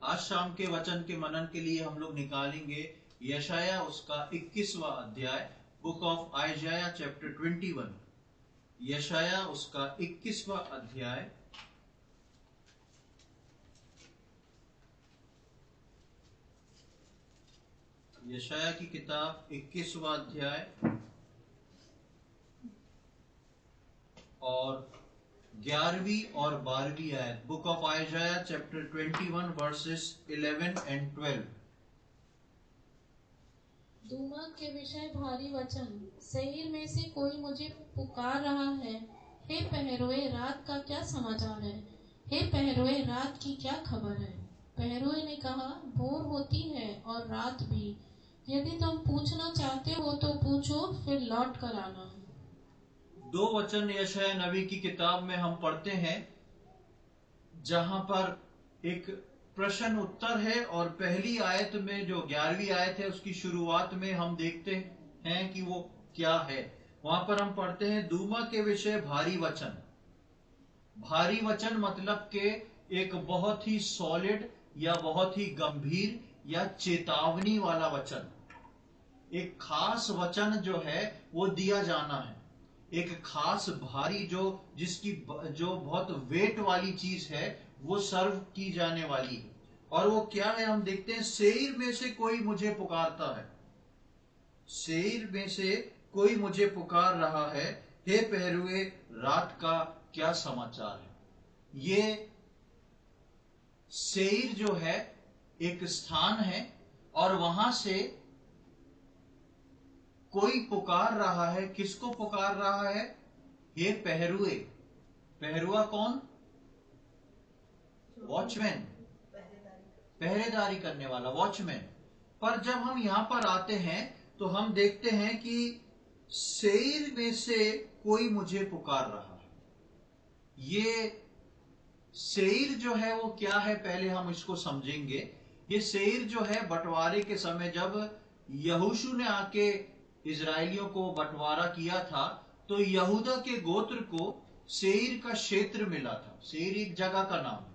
आज शाम के वचन के मनन के लिए हम लोग निकालेंगे यशाया उसका 21वां अध्याय, बुक ऑफ आइजाया चैप्टर 21। यशाया उसका 21वां अध्याय यशाया की किताब 21वां अध्याय और 11वीं और 12वीं आयत। Book of आइजाया chapter 21 versus 11 and 12। दूमा के विषय भारी वचन। सेईर में से कोई मुझे पुकार रहा है, हे पहरुए रात का क्या समाचार है, हे पहरुए रात की क्या खबर है। पहरुए ने कहा, भोर होती है और रात भी, यदि तुम पूछना चाहते हो तो पूछो, फिर लौट कर आना। दो वचन यशाया नबी की किताब में हम पढ़ते हैं जहां पर एक प्रश्न उत्तर है, और पहली आयत में जो 11वीं आयत है उसकी शुरुआत में हम देखते हैं कि वो क्या है। वहां पर हम पढ़ते हैं दूमा के विषय भारी वचन। भारी वचन मतलब के एक बहुत ही सॉलिड या बहुत ही गंभीर या चेतावनी वाला वचन। एक खास वचन जो है वो दिया जाना है, एक खास भारी जिसकी जो बहुत वेट वाली चीज है वो सर्व की जाने वाली है। और वो क्या है हम देखते हैं, सेईर में से कोई मुझे पुकारता है, सेईर में से कोई मुझे पुकार रहा है, हे पहरुए रात का क्या समाचार है। ये सेईर जो है एक स्थान है और वहां से कोई पुकार रहा है। किसको पुकार रहा है? हे पहरुए। पहरुआ कौन? वॉचमैन, पहरेदारी करने वाला वॉचमैन। पर जब हम यहां पर आते हैं तो हम देखते हैं कि सेईर में से कोई मुझे पुकार रहा है। ये सेईर जो है वो क्या है, पहले हम इसको समझेंगे। ये सेईर जो है बंटवारे के समय जब यहोशू ने आके इजराइलियों को बंटवारा किया था तो यहूदा के गोत्र को सेईर का क्षेत्र मिला था। सेईर एक जगह का नाम है।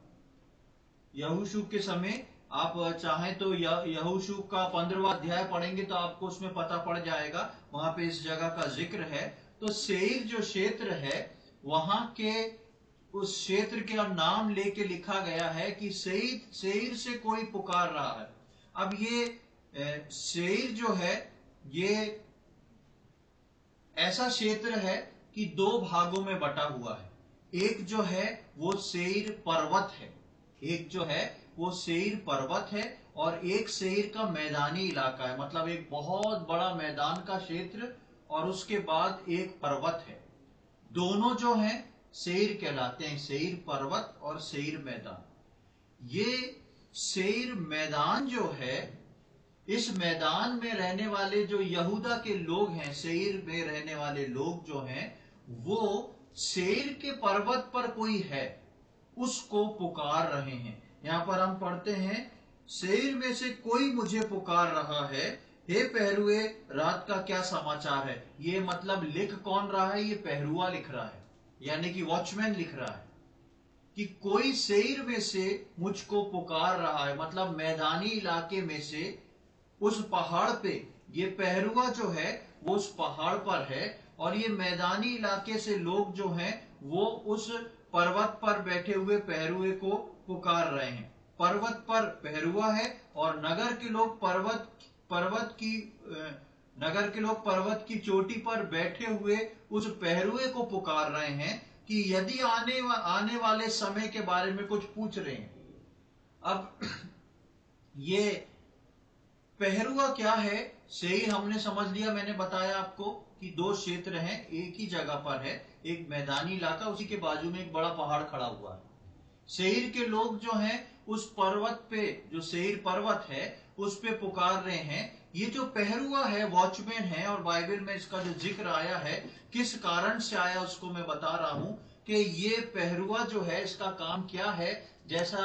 यहोशू के समय आप चाहें तो यहोशू का 15वां अध्याय पढ़ेंगे तो आपको उसमें पता पड़ जाएगा, वहां पे इस जगह का जिक्र है। तो सेईर जो क्षेत्र है वहां के उस क्षेत्र के नाम लेके लिखा गया है कि सेईर से कोई पुकार रहा है। अब ये सेईर जो है ये ऐसा क्षेत्र है कि दो भागों में बटा हुआ है। एक जो है वो सेईर पर्वत है, एक जो है वो सेईर पर्वत है, और एक सेईर का मैदानी इलाका है, मतलब एक बहुत बड़ा मैदान का क्षेत्र, और उसके बाद एक पर्वत है। दोनों जो है सेईर कहलाते हैं, सेईर पर्वत और सेईर मैदान। ये सेईर मैदान जो है, इस मैदान में रहने वाले जो यहूदा के लोग हैं, सेईर में रहने वाले लोग जो हैं, वो सेईर के पर्वत पर कोई है उसको पुकार रहे हैं। यहां पर हम पढ़ते हैं, सेईर में से कोई मुझे पुकार रहा है, हे पहरुए रात का क्या समाचार है। ये मतलब लिख कौन रहा है? ये पहरुआ लिख रहा है, यानी कि वॉचमैन लिख रहा है कि कोई सेईर में से मुझको पुकार रहा है। मतलब मैदानी इलाके में से उस पहाड़ पे, ये पहरुआ जो है वो उस पहाड़ पर है, और ये मैदानी इलाके से लोग जो हैं वो उस पर्वत पर बैठे हुए पहरुए को पुकार रहे हैं। पर्वत पर पहरुआ है और नगर के लोग पर्वत की चोटी पर बैठे हुए उस पहरुए को पुकार रहे हैं कि यदि आने वाले समय के बारे में कुछ पूछ रहे हैं। अब ये पहरुआ क्या है? सेईर हमने समझ लिया, मैंने बताया आपको कि दो क्षेत्र हैं, एक ही जगह पर है, एक मैदानी इलाका, उसी के बाजू में एक बड़ा पहाड़ खड़ा हुआ है। सेईर के लोग जो हैं उस पर्वत पे, जो सेईर पर्वत है उस पे पुकार रहे हैं। ये जो पहरुआ है वॉचमैन है, और बाइबल में इसका जो जिक्र आया है, किस कारण से आया उसको मैं बता रहा हूं कि ये पहरुआ जो है इसका काम क्या है। जैसा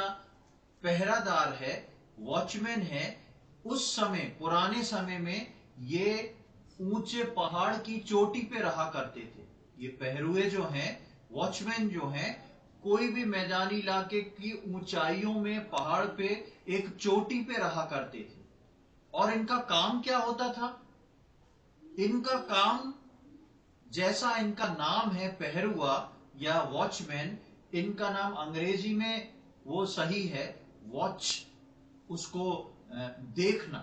पहरादार है, वॉचमैन है, उस समय पुराने समय में ये ऊंचे पहाड़ की चोटी पे रहा करते थे। ये पहरुए जो हैं, वॉचमैन जो हैं, कोई भी मैदानी इलाके की ऊंचाइयों में पहाड़ पे एक चोटी पे रहा करते थे। और इनका काम क्या होता था? इनका काम, जैसा इनका नाम है पहरुआ या वॉचमैन, इनका नाम अंग्रेजी में वो सही है वॉच, उसको देखना।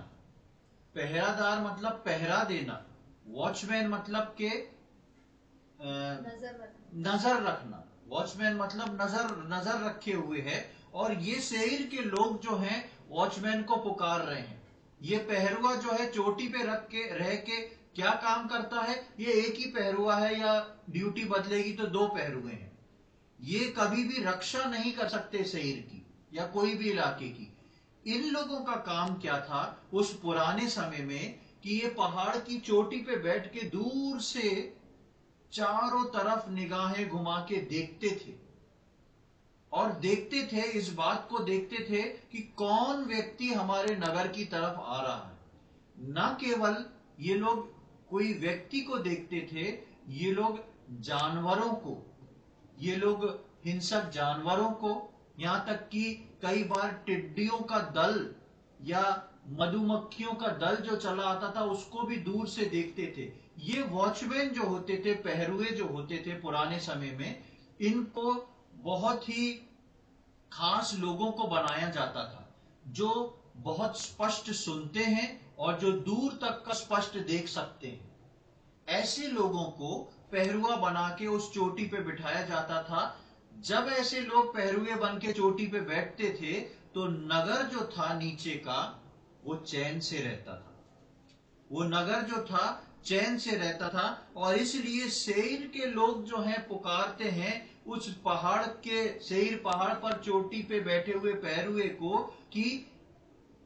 पहरादार मतलब पहरा देना, वॉचमैन मतलब के नजर रखना। वॉचमैन मतलब नजर रखे हुए है। और ये सेईर के लोग जो हैं वॉचमैन को पुकार रहे हैं। ये पहरुआ जो है चोटी पे रह के क्या काम करता है? ये एक ही पहरुआ है या ड्यूटी बदलेगी तो दो पहरुए हैं। ये कभी भी रक्षा नहीं कर सकते सेईर की या कोई भी इलाके की। इन लोगों का काम क्या था उस पुराने समय में कि ये पहाड़ की चोटी पे बैठ के दूर से चारों तरफ निगाहें घुमा के देखते थे। और देखते थे, इस बात को देखते थे कि कौन व्यक्ति हमारे नगर की तरफ आ रहा है। न केवल ये लोग कोई व्यक्ति को देखते थे, ये लोग जानवरों को, ये लोग हिंसक जानवरों को, यहां तक कि कई बार टिड्डियों का दल या मधुमक्खियों का दल जो चला आता था उसको भी दूर से देखते थे। ये वॉचमैन जो होते थे, पहरुए जो होते थे पुराने समय में, इनको बहुत ही खास लोगों को बनाया जाता था जो बहुत स्पष्ट सुनते हैं और जो दूर तक का स्पष्ट देख सकते हैं। ऐसे लोगों को पहरुआ बना के उस चोटी पे बिठाया जाता था। जब ऐसे लोग पहरुए बन के चोटी पे बैठते थे तो नगर जो था नीचे का वो चैन से रहता था। वो नगर जो था चैन से रहता था। और इसलिए सेईर के लोग जो हैं पुकारते हैं उस पहाड़ के, सेईर पहाड़ पर चोटी पे बैठे हुए पहरुए को कि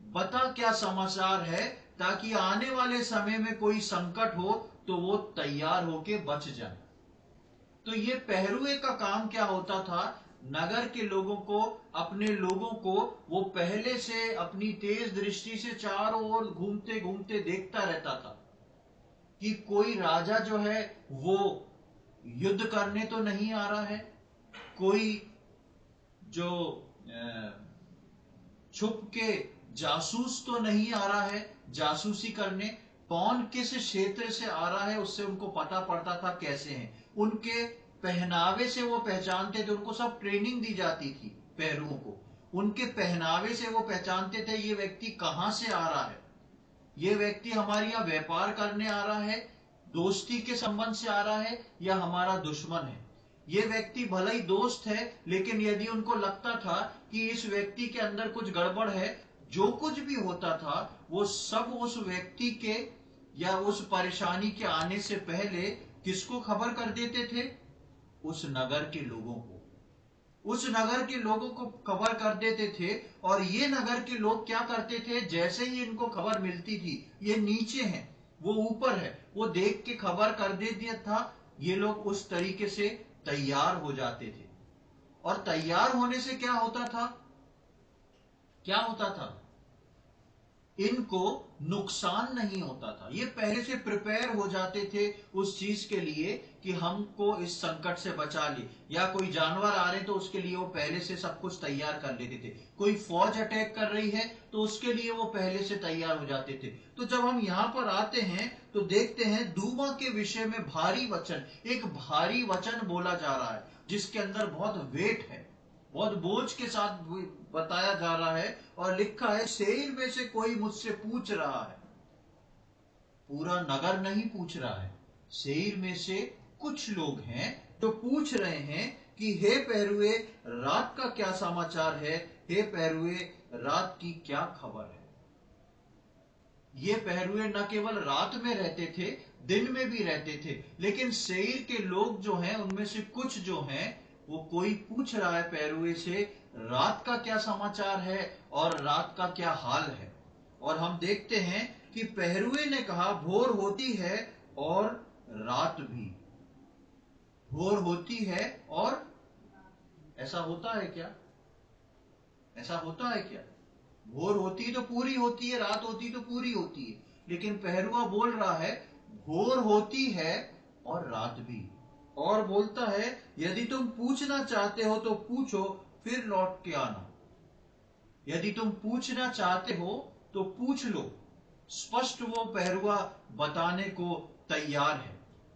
बता क्या समाचार है, ताकि आने वाले समय में कोई संकट हो तो वो तैयार होके बच जाए। तो ये पहरुए का काम क्या होता था? नगर के लोगों को, अपने लोगों को वो पहले से अपनी तेज दृष्टि से चारों ओर घूमते घूमते देखता रहता था कि कोई राजा जो है वो युद्ध करने तो नहीं आ रहा है, कोई जो छुप के जासूस तो नहीं आ रहा है जासूसी करने। कौन किस क्षेत्र से आ रहा है उससे उनको पता पड़ता था कैसे हैं। उनके पहनावे से वो पहचानते थे, उनको सब ट्रेनिंग दी जाती थी पहरुओं को। उनके पहनावे से वो पहचानते थे ये व्यक्ति कहां से आ रहा है, ये व्यक्ति हमारे यहाँ व्यापार करने आ रहा है, दोस्ती के संबंध से आ रहा है, या हमारा दुश्मन है। ये व्यक्ति भले ही दोस्त है, लेकिन यदि उनको लगता था कि इस व्यक्ति के अंदर कुछ गड़बड़ है, जो कुछ भी होता था वो सब उस व्यक्ति के या उस परेशानी के आने से पहले किसको खबर कर देते थे? उस नगर के लोगों को। उस नगर के लोगों को खबर कर देते थे। और ये नगर के लोग क्या करते थे? जैसे ही इनको खबर मिलती थी ये नीचे हैं, वो ऊपर है, वो देख के खबर कर दे दिया था, ये लोग उस तरीके से तैयार हो जाते थे। और तैयार होने से क्या होता था? क्या होता था? इनको नुकसान नहीं होता था। ये पहले से प्रिपेयर हो जाते थे उस चीज के लिए कि हमको इस संकट से बचा ले, या कोई जानवर आ रहे तो उसके लिए वो पहले से सब कुछ तैयार कर लेते थे। कोई फौज अटैक कर रही है तो उसके लिए वो पहले से तैयार हो जाते थे। तो जब हम यहाँ पर आते हैं तो देखते हैं दूमा के विषय में भारी वचन, एक भारी वचन बोला जा रहा है जिसके अंदर बहुत वेट है, बहुत बोझ के साथ बताया जा रहा है। और लिखा है सेईर में से कोई मुझसे पूछ रहा है। पूरा नगर नहीं पूछ रहा है, सेईर में से कुछ लोग हैं जो पूछ रहे हैं कि हे पहरुए, रात का क्या समाचार है? हे पहरुए, रात की क्या खबर है? ये पहरुए न केवल रात में रहते थे, दिन में भी रहते थे। लेकिन सेईर के लोग जो हैं उनमें से कुछ जो हैं वो कोई पूछ रहा है पहरुए से, रात का क्या समाचार है और रात का क्या हाल है। और हम देखते हैं कि पहरुए ने कहा भोर होती है और रात भी। भोर होती है और ऐसा होता है क्या? ऐसा होता है क्या? भोर होती तो पूरी होती है, रात होती तो पूरी होती है। लेकिन पहरुआ बोल रहा है भोर होती है और रात भी। और बोलता है यदि तुम पूछना चाहते हो तो पूछो, फिर लौट के आना। यदि तुम पूछना चाहते हो तो पूछ लो। स्पष्ट वो पहरुआ बताने को तैयार है।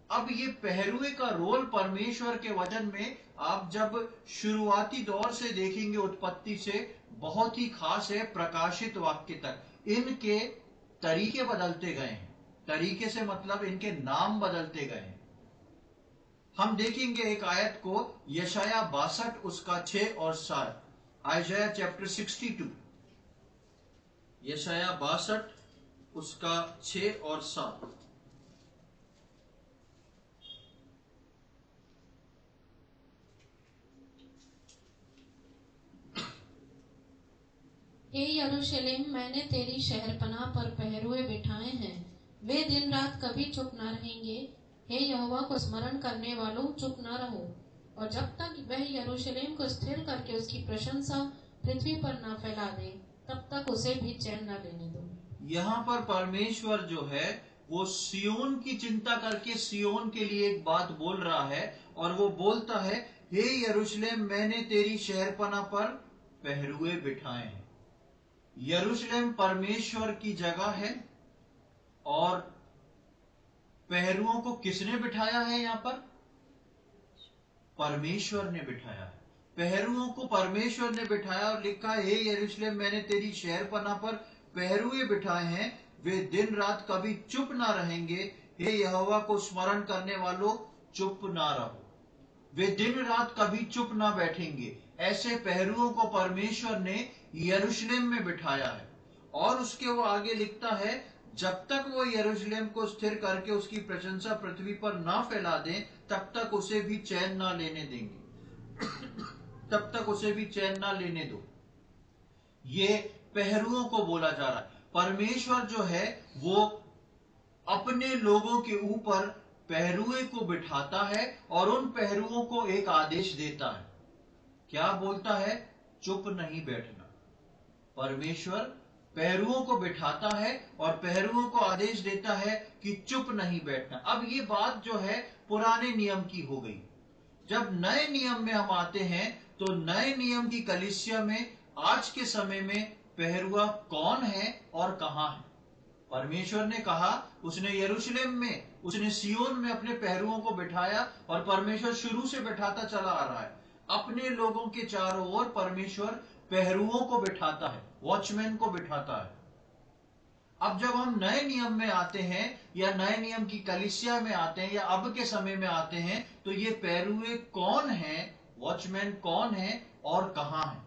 अब ये पहरुए का रोल परमेश्वर के वचन में आप जब शुरुआती दौर से देखेंगे, उत्पत्ति से, बहुत ही खास है। प्रकाशित वाक्य तक इनके तरीके बदलते गए हैं। तरीके से मतलब इनके नाम बदलते गए हैं। हम देखेंगे एक आयत को, यशाया 62 उसका 6 और 7। आइजाया चैप्टर 62, यशाया 62 उसका 6 और 7। हे यरूशलेम, मैंने तेरी शहरपनाह पर पहरुए बिठाए हैं, वे दिन रात कभी चुप न रहेंगे। हे यहोवा को स्मरण करने वालों, चुप न रहो, और जब तक वह यरूशलेम को स्थिर करके उसकी प्रशंसा पृथ्वी पर न फैला दे, तब तक उसे भी चैन न लेने दो। यहाँ पर परमेश्वर जो है वो सियोन की चिंता करके सियोन के लिए एक बात बोल रहा है, और वो बोलता है, हे यरूशलेम, मैंने तेरी शहरपनाह पर पहरुए बिठाए हैं। यरूशलेम परमेश्वर की जगह है, और पहरुओं को किसने बिठाया है? यहाँ पर परमेश्वर ने बिठाया है। पहरुओं को परमेश्वर ने बिठाया और लिखा है, हे यरूशलेम, मैंने तेरी शहरपनाह पर पहरुए बिठाए हैं, वे दिन रात कभी चुप ना रहेंगे। हे यहोवा को स्मरण करने वालों, चुप ना रहो। वे दिन रात कभी चुप ना बैठेंगे। ऐसे पहरुओं को परमेश्वर ने यरूशलेम में बिठाया है। और उसके वो आगे लिखता है, जब तक वो यरूशलेम को स्थिर करके उसकी प्रशंसा पृथ्वी पर ना फैला दें, तब तक उसे भी चैन ना लेने देंगे। तब तक उसे भी चैन ना लेने दो। ये पहरुओं को बोला जा रहा है। परमेश्वर जो है वो अपने लोगों के ऊपर पहरुए को बिठाता है और उन पहरुओं को एक आदेश देता है। क्या बोलता है? चुप नहीं बैठना। परमेश्वर पहरुओं को बिठाता है और पहरुओं को आदेश देता है कि चुप नहीं बैठना। अब ये बात जो है पुराने नियम की हो गई। जब नए नियम में हम आते हैं तो नए नियम की कलीसिया में आज के समय में पहरुआ कौन है और कहां है? परमेश्वर ने कहा, उसने यरूशलेम में, उसने सियोन में अपने पहरुओं को बिठाया, और परमेश्वर शुरू से बिठाता चला आ रहा है। अपने लोगों के चारों ओर परमेश्वर पहरुओं को बिठाता है, वॉचमैन को बिठाता है। अब जब हम नए नियम में आते हैं या नए नियम की कलीसिया में आते हैं या अब के समय में आते हैं, तो ये पहरुए कौन है, वॉचमैन कौन है और कहां है?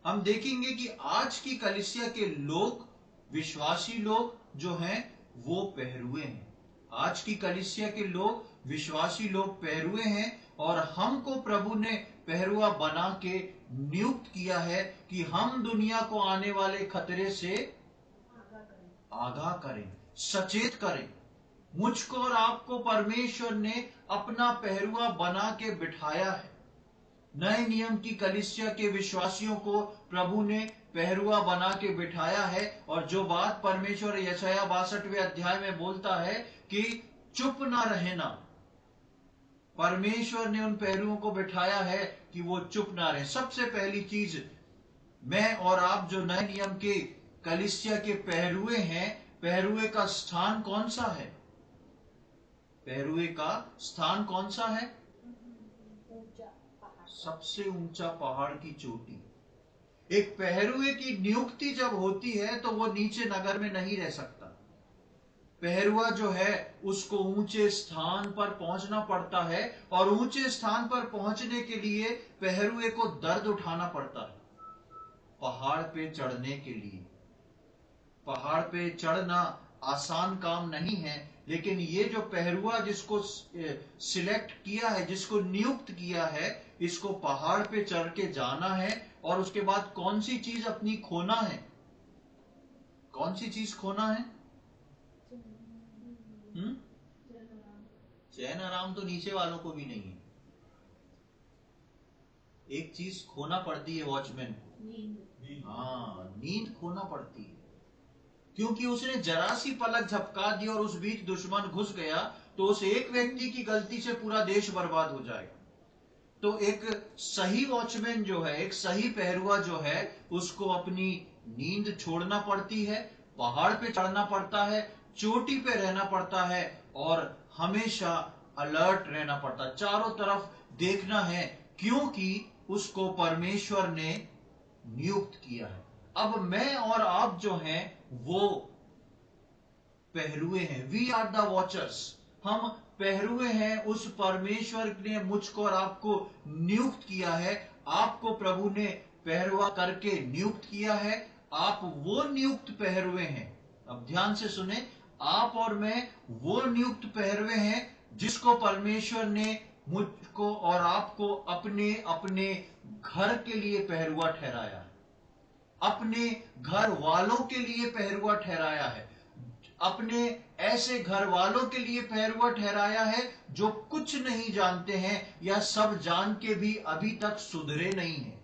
हम देखेंगे कि आज की कलीसिया के लोग, विश्वासी लोग जो हैं, वो पहरुए हैं। आज की कलीसिया के लोग, विश्वासी लोग पहरुए हैं, और हमको प्रभु ने पहरुआ बना के नियुक्त किया है कि हम दुनिया को आने वाले खतरे से आगाह करें, सचेत करें। मुझको और आपको परमेश्वर ने अपना पहरुआ बना के बिठाया है। नए नियम की कलीसिया के विश्वासियों को प्रभु ने पहरुआ बना के बिठाया है। और जो बात परमेश्वर यशाया 62वें अध्याय में बोलता है कि चुप ना रहना, परमेश्वर ने उन पहरुओं को बिठाया है कि वो चुप ना रहे। सबसे पहली चीज, मैं और आप जो नए नियम के कलीसिया के पहरुए हैं, पहरुए का स्थान कौन सा है? पहरुए का स्थान कौन सा है? सबसे ऊंचा पहाड़ की चोटी। एक पहरुए की नियुक्ति जब होती है तो वो नीचे नगर में नहीं रह सकता। पहरुआ जो है उसको ऊंचे स्थान पर पहुंचना पड़ता है, और ऊंचे स्थान पर पहुंचने के लिए पहरुए को दर्द उठाना पड़ता है। पहाड़ पे चढ़ने के लिए, पहाड़ पे चढ़ना आसान काम नहीं है, लेकिन ये जो पहरुआ जिसको सिलेक्ट किया है, जिसको नियुक्त किया है, इसको पहाड़ पे चढ़ के जाना है। और उसके बाद कौन सी चीज अपनी खोना है? कौन सी चीज खोना है? चैन आराम तो नीचे वालों को भी नहीं है। एक चीज खोना पड़ती है वॉचमैन को। हाँ, नींद खोना पड़ती है, क्योंकि उसने जरा सी पलक झपका दी और उस बीच दुश्मन घुस गया तो उस एक व्यक्ति की गलती से पूरा देश बर्बाद हो जाएगा। तो एक सही वॉचमैन जो है, एक सही पहरुआ जो है, उसको अपनी नींद छोड़ना पड़ती है, पहाड़ पे चढ़ना पड़ता है, चोटी पे रहना पड़ता है और हमेशा अलर्ट रहना पड़ता है, चारों तरफ देखना है, क्योंकि उसको परमेश्वर ने नियुक्त किया है। अब मैं और आप जो हैं वो पहरुए हैं, वी आर द वॉचर्स। हम पहरुए हैं, उस परमेश्वर ने मुझको और आपको नियुक्त किया है। आपको प्रभु ने पहरुआ करके नियुक्त किया है, आप वो नियुक्त पहरुए हैं। अब ध्यान से सुने, आप और मैं वो नियुक्त पहरुए हैं जिसको परमेश्वर ने मुझको और आपको अपने अपने घर के लिए पहरुआ ठहराया है, अपने घर वालों के लिए पहरुआ ठहराया है, अपने ऐसे घर वालों के लिए पहरुआ ठहराया है जो कुछ नहीं जानते हैं या सब जान के भी अभी तक सुधरे नहीं हैं,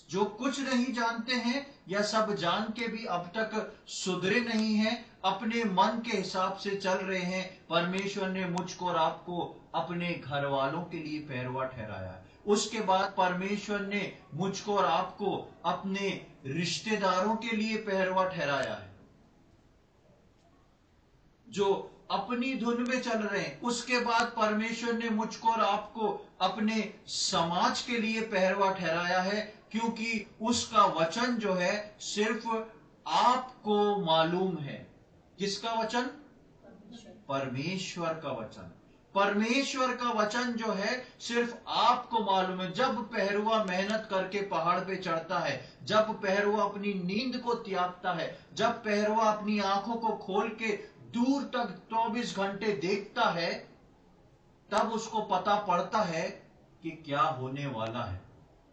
जो कुछ नहीं जानते हैं या सब जान के भी अब तक सुधरे नहीं हैं, अपने मन के हिसाब से चल रहे हैं। परमेश्वर ने मुझको और आपको अपने घर वालों के लिए पहरुआ ठहराया है। उसके बाद परमेश्वर ने मुझको और आपको अपने रिश्तेदारों के लिए पहरुआ ठहराया है, जो अपनी धुन में चल रहे हैं। उसके बाद परमेश्वर ने मुझको और आपको अपने समाज के लिए पहरुआ ठहराया है, क्योंकि उसका वचन जो है सिर्फ आपको मालूम है। किसका वचन? परमेश्वर का वचन। परमेश्वर का वचन जो है सिर्फ आपको मालूम है। जब पहरुआ मेहनत करके पहाड़ पे चढ़ता है, जब पहरुआ अपनी नींद को त्यागता है, जब पहरुआ अपनी आंखों को खोल के दूर तक 24 घंटे देखता है, तब उसको पता पड़ता है कि क्या होने वाला है।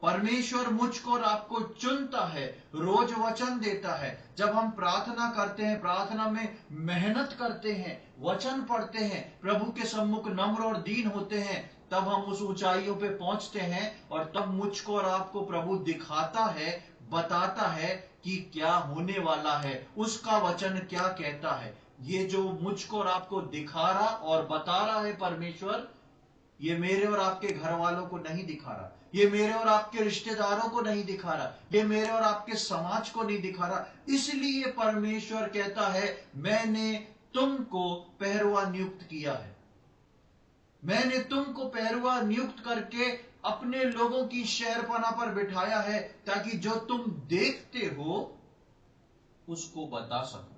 परमेश्वर मुझको और आपको चुनता है, रोज वचन देता है। जब हम प्रार्थना करते हैं, प्रार्थना में मेहनत करते हैं, वचन पढ़ते हैं, प्रभु के सम्मुख नम्र और दीन होते हैं, तब हम उस ऊंचाइयों पे पहुंचते हैं और तब मुझको और आपको प्रभु दिखाता है, बताता है कि क्या होने वाला है, उसका वचन क्या कहता है। ये जो मुझको और आपको दिखा रहा और बता रहा है परमेश्वर, ये मेरे और आपके घर वालों को नहीं दिखा रहा, ये मेरे और आपके रिश्तेदारों को नहीं दिखा रहा, ये मेरे और आपके समाज को नहीं दिखा रहा। इसलिए परमेश्वर कहता है, मैंने तुमको पहरुआ नियुक्त किया है, मैंने तुमको पहरुआ नियुक्त करके अपने लोगों की शहरपना पर बिठाया है, ताकि जो तुम देखते हो उसको बता सको,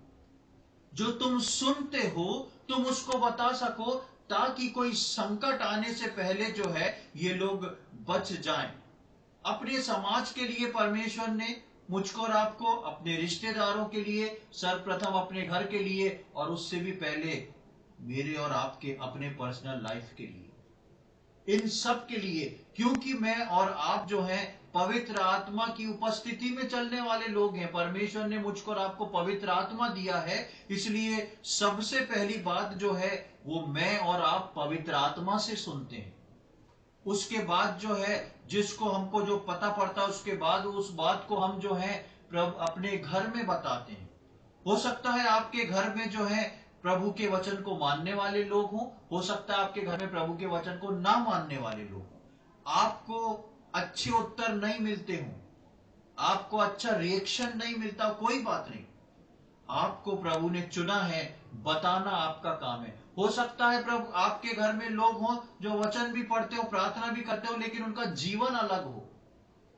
जो तुम सुनते हो तुम उसको बता सको, ताकि कोई संकट आने से पहले जो है ये लोग बच जाएं। अपने समाज के लिए परमेश्वर ने मुझको और आपको, अपने रिश्तेदारों के लिए, सर्वप्रथम अपने घर के लिए और उससे भी पहले मेरे और आपके अपने पर्सनल लाइफ के लिए, इन सब के लिए, क्योंकि मैं और आप जो हैं पवित्र आत्मा की उपस्थिति में चलने वाले लोग हैं। परमेश्वर ने मुझको और आपको पवित्र आत्मा दिया है, इसलिए सबसे पहली बात जो है वो मैं और आप पवित्र आत्मा से सुनते हैं। उसके बाद जो है जिसको हमको जो पता पड़ता है, उसके बाद उस बात को हम जो है प्रभु अपने घर में बताते हैं। हो सकता है आपके घर में जो है प्रभु के वचन को मानने वाले लोग हों, हो सकता है आपके घर में प्रभु के वचन को ना मानने वाले लोग हों, आपको अच्छे उत्तर नहीं मिलते हों, आपको अच्छा रिएक्शन नहीं मिलता, कोई बात नहीं, आपको प्रभु ने चुना है, बताना आपका काम है। हो सकता है प्रभु आपके घर में लोग हों जो वचन भी पढ़ते हो, प्रार्थना भी करते हो, लेकिन उनका जीवन अलग हो,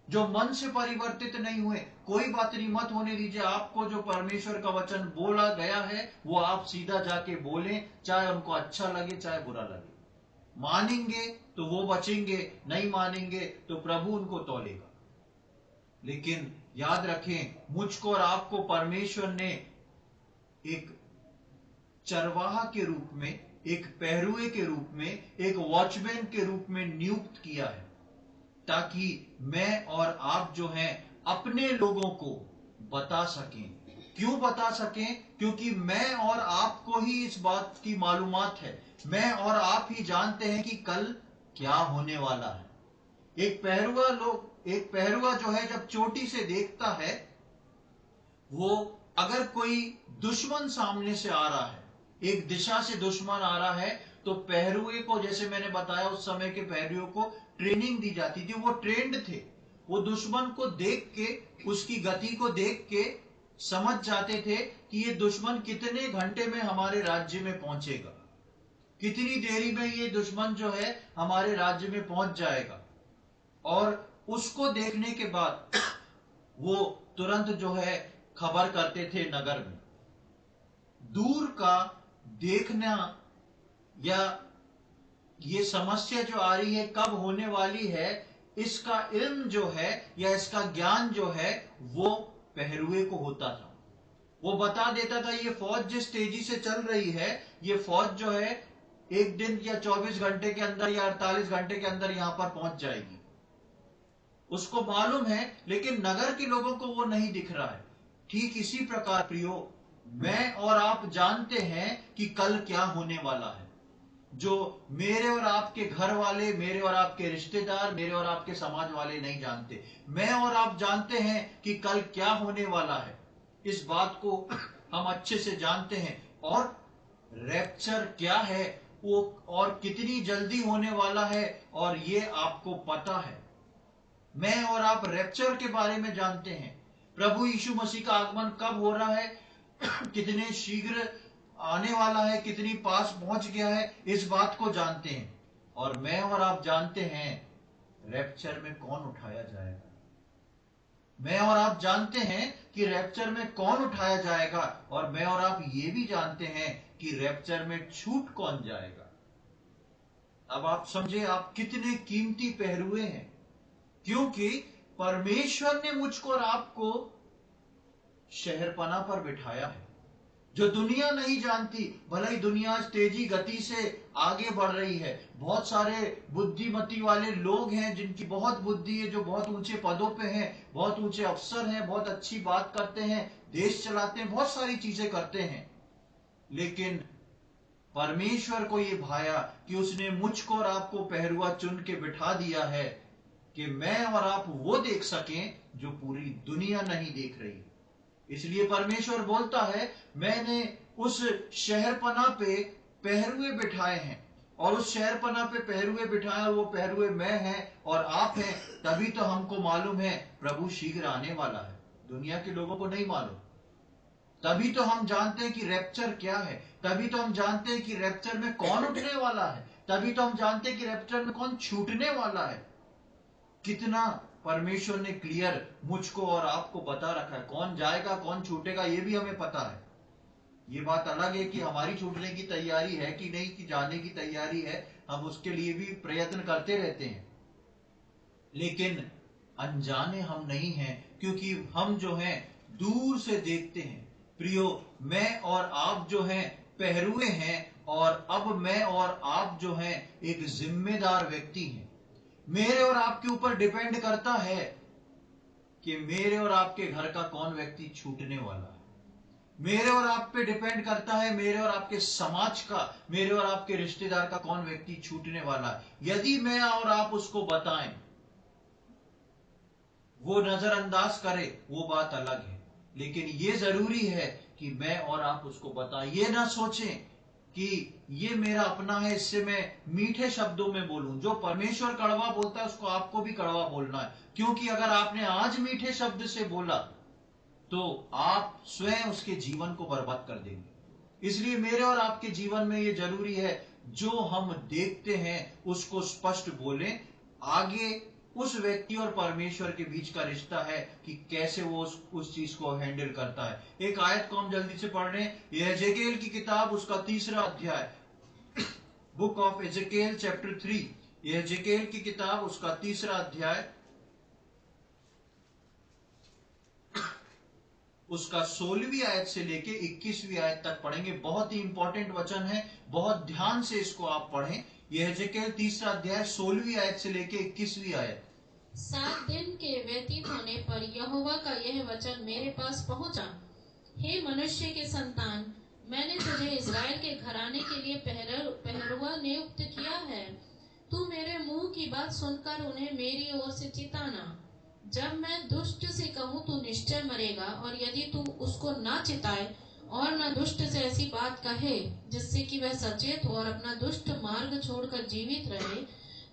जो मन से परिवर्तित नहीं हुए। कोई बात नहीं, मत होने दीजिए। आपको जो परमेश्वर का वचन बोला गया है वो आप सीधा जाके बोलें, चाहे उनको अच्छा लगे चाहे बुरा लगे। मानेंगे तो वो बचेंगे, नहीं मानेंगे तो प्रभु उनको तौलेगा। लेकिन याद रखें, मुझको और आपको परमेश्वर ने एक चरवाहा के रूप में, एक पहरुए के रूप में, एक वॉचमैन के रूप में नियुक्त किया है, ताकि मैं और आप जो हैं अपने लोगों को बता सकें। क्यों बता सकें? क्योंकि मैं और आपको ही इस बात की मालूमात है, मैं और आप ही जानते हैं कि कल क्या होने वाला है। एक पहरुआ जो है जब चोटी से देखता है, वो अगर कोई दुश्मन सामने से आ रहा है, एक दिशा से दुश्मन आ रहा है, तो पहरुए को, जैसे मैंने बताया, उस समय के पहरुए को ट्रेनिंग दी जाती थी। वो ट्रेंड थे, वो दुश्मन को देख के, उसकी गति को देख के समझ जाते थे कि ये दुश्मन कितने घंटे में हमारे राज्य में पहुंचेगा, कितनी देरी में ये दुश्मन जो है हमारे राज्य में पहुंच जाएगा। और उसको देखने के बाद वो तुरंत जो है खबर करते थे नगर में। दूर का देखना या ये समस्या जो आ रही है कब होने वाली है, इसका इल्म जो है या इसका ज्ञान जो है वो पहरुए को होता था। वो बता देता था ये फौज जिस तेजी से चल रही है, ये फौज जो है एक दिन या 24 घंटे के अंदर या 48 घंटे के अंदर यहां पर पहुंच जाएगी। उसको मालूम है, लेकिन नगर के लोगों को वो नहीं दिख रहा है। ठीक इसी प्रकार प्रियो, मैं और आप जानते हैं कि कल क्या होने वाला है, जो मेरे और आपके घर वाले, मेरे और आपके रिश्तेदार, मेरे और आपके समाज वाले नहीं जानते। मैं और आप जानते हैं कि कल क्या होने वाला है। इस बात को हम अच्छे से जानते हैं। और रैप्चर क्या है वो और कितनी जल्दी होने वाला है, और ये आपको पता है। मैं और आप रैप्चर के बारे में जानते हैं। प्रभु यीशु मसीह का आगमन कब हो रहा है, कितने शीघ्र आने वाला है, कितनी पास पहुंच गया है, इस बात को जानते हैं। और मैं और आप जानते हैं रैप्चर में कौन उठाया जाएगा। मैं और आप जानते हैं कि रैप्चर में कौन उठाया जाएगा, और मैं और आप ये भी जानते हैं कि रैप्चर में छूट कौन जाएगा। अब आप समझे आप कितने कीमती पहरुए हैं, क्योंकि परमेश्वर ने मुझको और आपको शहरपना पर बिठाया है, जो दुनिया नहीं जानती। भले ही दुनिया आज तेजी गति से आगे बढ़ रही है, बहुत सारे बुद्धिमती वाले लोग हैं जिनकी बहुत बुद्धि है, जो बहुत ऊंचे पदों पे हैं, बहुत ऊंचे अफसर हैं, बहुत अच्छी बात करते हैं, देश चलाते हैं, बहुत सारी चीजें करते हैं। लेकिन परमेश्वर को ये भाया कि उसने मुझको और आपको पहरुआ चुन के बिठा दिया है कि मैं और आप वो देख सकें जो पूरी दुनिया नहीं देख रही। इसलिए परमेश्वर बोलता है, मैंने उस शहरपना पे पहरुए बिठाए हैं, और उस शहरपना पे पहरुए बिठाए, और वो पहरुए मैं हैं और आप हैं। तभी तो हमको मालूम है प्रभु शीघ्र आने वाला है, दुनिया के लोगों को नहीं मालूम। तभी तो हम जानते हैं कि रैप्चर क्या है, तभी तो हम जानते हैं कि रैप्चर में कौन उठने वाला है, तभी तो हम जानते हैं कि रैप्चर में कौन छूटने वाला है। कितना परमेश्वर ने क्लियर मुझको और आपको बता रखा है। कौन जाएगा कौन छूटेगा ये भी हमें पता है। ये बात अलग है कि हमारी छूटने की तैयारी है कि नहीं, कि जाने की तैयारी है, हम उसके लिए भी प्रयत्न करते रहते हैं। लेकिन अनजाने हम नहीं हैं, क्योंकि हम जो हैं दूर से देखते हैं। प्रियो, मैं और आप जो हैं पहरुए हैं, और अब मैं और आप जो हैं एक जिम्मेदार व्यक्ति हैं। मेरे और आपके ऊपर डिपेंड करता है कि मेरे और आपके घर का कौन व्यक्ति छूटने वाला है। मेरे और आप पे डिपेंड करता है मेरे और आपके समाज का, मेरे और आपके रिश्तेदार का कौन व्यक्ति छूटने वाला है। यदि मैं और आप उसको बताएं, वो नजरअंदाज करे, वो बात अलग है। लेकिन ये जरूरी है कि मैं और आप उसको बताएं। ये ना सोचें कि ये मेरा अपना है, इससे मैं मीठे शब्दों में बोलूं। जो परमेश्वर कड़वा बोलता है उसको आपको भी कड़वा बोलना है, क्योंकि अगर आपने आज मीठे शब्द से बोला तो आप स्वयं उसके जीवन को बर्बाद कर देंगे। इसलिए मेरे और आपके जीवन में ये जरूरी है, जो हम देखते हैं उसको स्पष्ट बोलें। आगे उस व्यक्ति और परमेश्वर के बीच का रिश्ता है कि कैसे वो उस चीज को हैंडल करता है। एक आयत को हम जल्दी से पढ़ रहे हैं, यहेजकेल की किताब उसका 3रा अध्याय, बुक ऑफ एजेकेल चैप्टर 3, यहेजकेल की किताब उसका 3रा अध्याय, उसका 16वीं आयत से लेके 21वीं आयत तक पढ़ेंगे। बहुत ही इंपॉर्टेंट वचन है, बहुत ध्यान से इसको आप पढ़ें। यहेजकेल 3रा अध्याय 16वीं आयत से लेके 21वीं आयत। 7 दिन के व्यतीत होने पर यहोवा का यह वचन मेरे पास पहुंचा, हे मनुष्य के संतान, मैंने तुझे इस्राएल के घराने के लिए पहरुआ नियुक्त किया है। तू मेरे मुंह की बात सुनकर उन्हें मेरी ओर से चिताना। जब मैं दुष्ट से कहूँ तू निश्चय मरेगा, और यदि तू उसको ना चिताए और न दुष्ट से ऐसी बात कहे जिससे कि वह सचेत हो और अपना दुष्ट मार्ग छोड़कर जीवित रहे,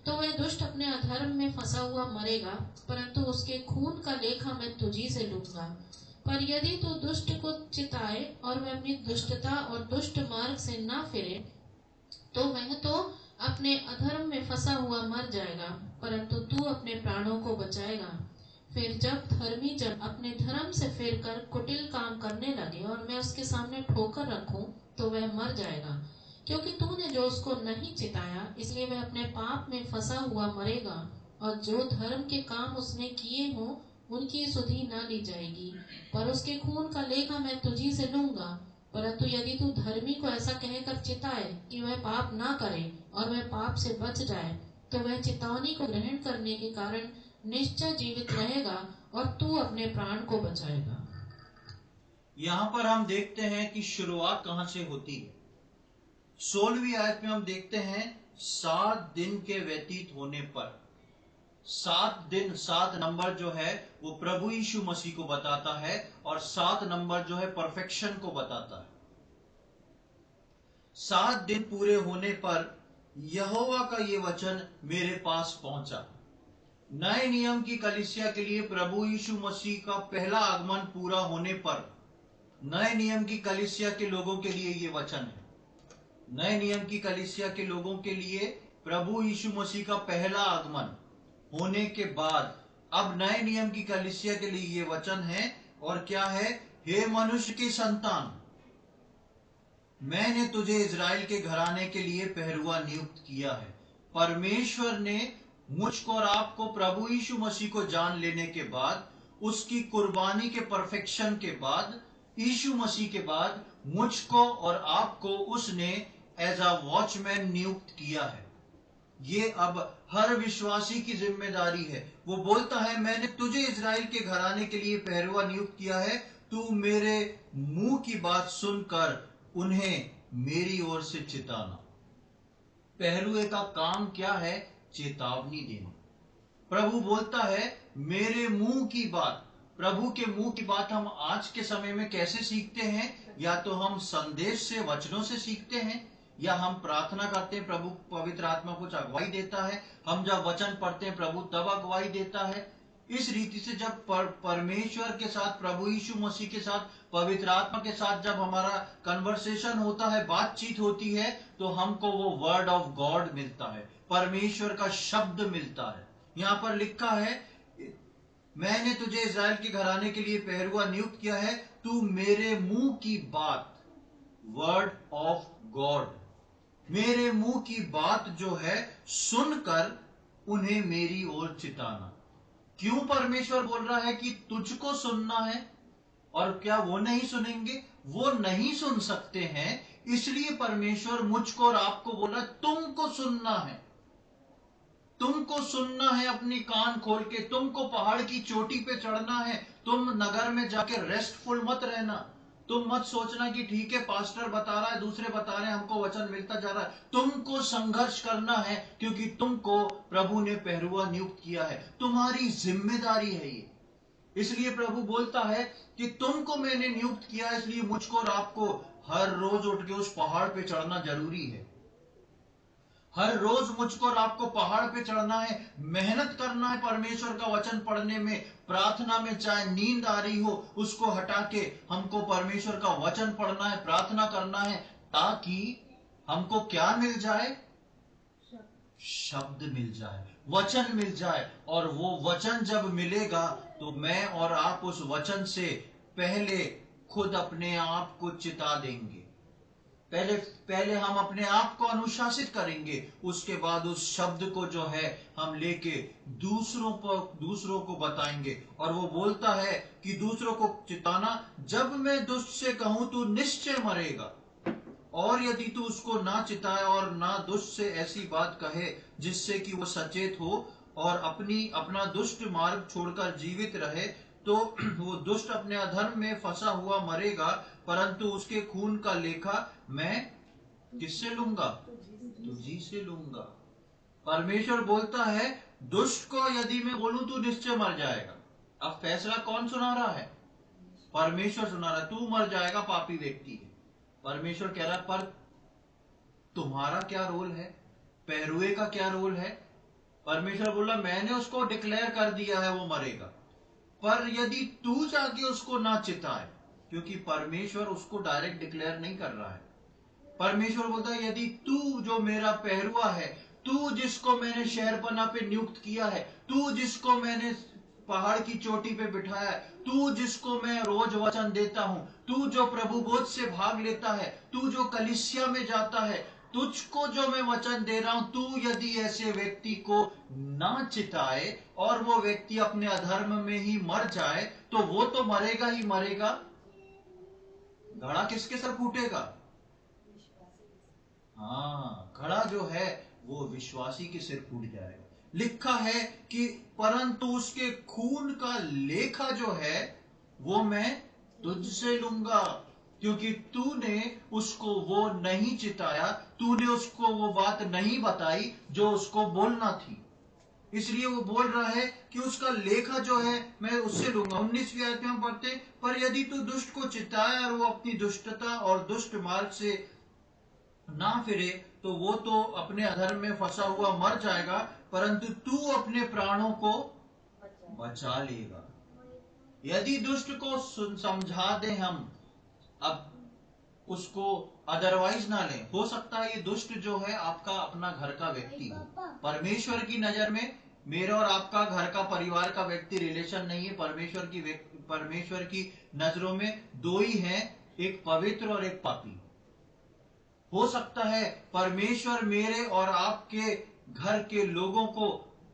तो वह दुष्ट अपने अधर्म में फंसा हुआ मरेगा, परंतु उसके खून का लेखा मैं तुझी से लूंगा। पर यदि तू दुष्ट को चिताए और वह अपनी दुष्टता और दुष्ट मार्ग से न फिरे, तो वह तो अपने अधर्म में फंसा हुआ मर जाएगा, परंतु तू अपने प्राणों को बचाएगा। फिर जब धर्मी जन अपने धर्म से फिरकर कुटिल काम करने लगे और मैं उसके सामने ठोकर रखूं, तो वह मर जाएगा, क्योंकि तूने जो उसको नहीं चिताया, इसलिए वह अपने पाप में फंसा हुआ मरेगा। और जो धर्म के काम उसने किए हों, उनकी सुधि न ली जाएगी, पर उसके खून का लेखा मैं तुझी से लूंगा। परंतु यदि तू धर्मी को ऐसा कहकर चिताए कि वह पाप ना करे और वह पाप से बच जाए, तो वह चेतावनी को ग्रहण करने के कारण निश्चय जीवित रहेगा और तू अपने प्राण को बचाएगा। यहाँ पर हम देखते हैं कि शुरुआत कहाँ से होती है। 16वीं आयत में हम देखते हैं 7 दिन के व्यतीत होने पर, 7 दिन, 7 नंबर जो है वो प्रभु यीशु मसीह को बताता है और 7 नंबर जो है परफेक्शन को बताता है। 7 दिन पूरे होने पर यहोवा का ये वचन मेरे पास पहुंचा। नए नियम की कलीसिया के लिए प्रभु यीशु मसीह का पहला आगमन पूरा होने पर नए नियम की कलीसिया के लोगों के लिए ये वचन है। नए नियम की कलीसिया के लोगों के लिए प्रभु यीशु मसीह का पहला आगमन होने के बाद अब नए नियम की कलीसिया के लिए ये वचन है। और क्या है? हे मनुष्य की संतान, मैंने तुझे इजराइल के घराने के लिए पहरुआ नियुक्त किया है। परमेश्वर ने मुझको और आपको प्रभु यीशु मसीह को जान लेने के बाद, उसकी कुर्बानी के परफेक्शन के बाद, यीशु मसीह के बाद मुझको और आपको उसने एज अ वॉचमैन नियुक्त किया है। ये अब हर विश्वासी की जिम्मेदारी है। वो बोलता है, मैंने तुझे इजराइल के घराने के लिए पहरुआ नियुक्त किया है, तू मेरे मुंह की बात सुनकर उन्हें मेरी ओर से चिताना। पहरुए का काम क्या है? चेतावनी देना। प्रभु बोलता है मेरे मुंह की बात। प्रभु के मुंह की बात हम आज के समय में कैसे सीखते हैं? या तो हम संदेश से, वचनों से सीखते हैं, या हम प्रार्थना करते हैं, प्रभु पवित्र आत्मा कुछ अगुवाई देता है। हम जब वचन पढ़ते हैं, प्रभु तब अगुवाई देता है। इस रीति से जब परमेश्वर के साथ, प्रभु यीशु मसीह के साथ, पवित्र आत्मा के साथ जब हमारा कन्वर्सेशन होता है, बातचीत होती है, तो हमको वो वर्ड ऑफ गॉड मिलता है, परमेश्वर का शब्द मिलता है। यहाँ पर लिखा है, मैंने तुझे इजराइल के घराने के लिए पहरुआ नियुक्त किया है, तू मेरे मुंह की बात, वर्ड ऑफ गॉड, मेरे मुंह की बात जो है सुनकर उन्हें मेरी ओर चिताना। क्यों परमेश्वर बोल रहा है कि तुझको सुनना है? और क्या वो नहीं सुनेंगे? वो नहीं सुन सकते हैं, इसलिए परमेश्वर मुझको और आपको बोला तुमको सुनना है। तुमको सुनना है अपनी कान खोल के। तुमको पहाड़ की चोटी पे चढ़ना है। तुम नगर में जाके रेस्टफुल मत रहना। तुम मत सोचना कि ठीक है, पास्टर बता रहा है, दूसरे बता रहे हैं, हमको वचन मिलता जा रहा है। तुमको संघर्ष करना है, क्योंकि तुमको प्रभु ने पहरुआ नियुक्त किया है। तुम्हारी जिम्मेदारी है ये। इसलिए प्रभु बोलता है कि तुमको मैंने नियुक्त किया, इसलिए मुझको और आपको हर रोज उठ के उस पहाड़ पे चढ़ना जरूरी है। हर रोज मुझको और आपको पहाड़ पे चढ़ना है, मेहनत करना है परमेश्वर का वचन पढ़ने में, प्रार्थना में। चाहे नींद आ रही हो, उसको हटा के हमको परमेश्वर का वचन पढ़ना है, प्रार्थना करना है, ताकि हमको क्या मिल जाए? शब्द मिल जाए, वचन मिल जाए। और वो वचन जब मिलेगा तो मैं और आप उस वचन से पहले खुद अपने आप को चिता देंगे। पहले हम अपने आप को अनुशासित करेंगे, उसके बाद उस शब्द को जो है हम लेके दूसरों को बताएंगे। और वो बोलता है कि दूसरों को चिताना, जब मैं दुष्ट से कहूं तू निश्चय मरेगा, और यदि तू उसको ना चिताए और ना दुष्ट से ऐसी बात कहे जिससे कि वो सचेत हो और अपना दुष्ट मार्ग छोड़कर जीवित रहे, तो वो दुष्ट अपने अधर्म में फंसा हुआ मरेगा, परंतु उसके खून का लेखा मैं किससे लूंगा? तुझी से लूंगा। परमेश्वर बोलता है दुष्ट को यदि मैं बोलूं तो निश्चय मर जाएगा। अब फैसला कौन सुना रहा है? परमेश्वर सुना रहा है तू मर जाएगा, पापी व्यक्ति है। परमेश्वर कह रहा है पर तुम्हारा क्या रोल है, पहरुए का क्या रोल है। परमेश्वर बोला मैंने उसको डिक्लेयर कर दिया है वो मरेगा, पर यदि तू जाके उसको ना चिताए, क्योंकि परमेश्वर उसको डायरेक्ट डिक्लेयर नहीं कर रहा है। परमेश्वर बोलता है यदि तू जो मेरा पहरुआ है, तू जिसको मैंने शहरपना पे नियुक्त किया है, तू जिसको मैंने पहाड़ की चोटी पे बिठाया है, तू जिसको मैं रोज वचन देता हूं, तू जो प्रभु बोध से भाग लेता है, तू जो कलीसिया में जाता है, तुझको जो मैं वचन दे रहा हूं, तू यदि ऐसे व्यक्ति को ना चिताए और वो व्यक्ति अपने अधर्म में ही मर जाए, तो वो तो मरेगा ही मरेगा। घड़ा किसके सर फूटेगा? हाँ, घड़ा जो है वो विश्वासी के सिर फूट जाएगा। लिखा है कि परंतु उसके खून का लेखा जो है वो मैं तुझसे लूंगा, क्योंकि तूने उसको वो नहीं चिताया, तूने उसको वो बात नहीं बताई जो उसको बोलना थी। इसलिए वो बोल रहा है कि उसका लेखा जो है मैं उससे लूंगा। 19वीं आयत में हम पढ़ते हैं, पर यदि तू दुष्ट को चिताया और वो अपनी दुष्टता और दुष्ट मार्ग से ना फिरे, तो वो तो अपने अधर्म में फंसा हुआ मर जाएगा, परंतु तू अपने प्राणों को बचा लेगा। यदि दुष्ट को समझा दें हम, अब उसको अदरवाइज ना लें। हो सकता है ये दुष्ट जो है आपका अपना घर का व्यक्ति हो। परमेश्वर की नजर में मेरा और आपका घर का परिवार का व्यक्ति रिलेशन नहीं है। परमेश्वर की नजरों में दो ही हैं, एक पवित्र और एक पापी। हो सकता है परमेश्वर मेरे और आपके घर के लोगों को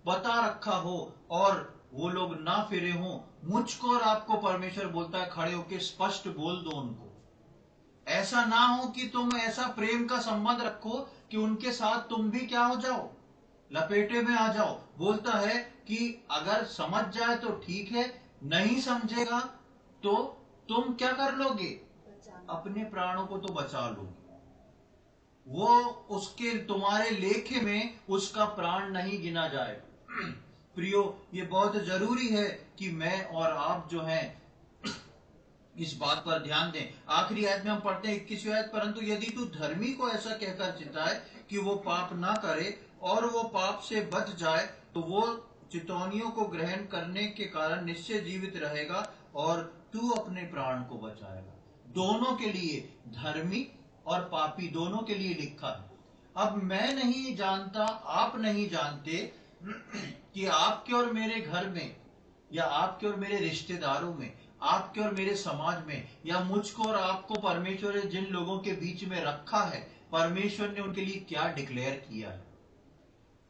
बता रखा हो और वो लोग ना फिरे हों। मुझको और आपको परमेश्वर बोलता है खड़े होकर स्पष्ट बोल दो उनको। ऐसा ना हो कि तुम ऐसा प्रेम का संबंध रखो कि उनके साथ तुम भी क्या हो जाओ, लपेटे में आ जाओ। बोलता है कि अगर समझ जाए तो ठीक है, नहीं समझेगा तो तुम क्या कर लोगे? अपने प्राणों को तो बचा लोगे। वो उसके तुम्हारे लेखे में उसका प्राण नहीं गिना जाएगा। प्रियो, ये बहुत जरूरी है कि मैं और आप जो हैं इस बात पर ध्यान दें। आखिरी आयत में हम पढ़ते हैं 21वीं आयत, परंतु यदि तू धर्मी को ऐसा कहकर चिताए कि वो पाप ना करे और वो पाप से बच जाए, तो वो चितौनियों को ग्रहण करने के कारण निश्चय जीवित रहेगा और तू अपने प्राण को बचाएगा। दोनों के लिए, धर्मी और पापी दोनों के लिए लिखा है। अब मैं नहीं जानता, आप नहीं जानते कि आपके और मेरे घर में या आपके और मेरे रिश्तेदारों में, आपके और मेरे समाज में, या मुझको और आपको परमेश्वर ने जिन लोगों के बीच में रखा है, परमेश्वर ने उनके लिए क्या डिक्लेयर किया है।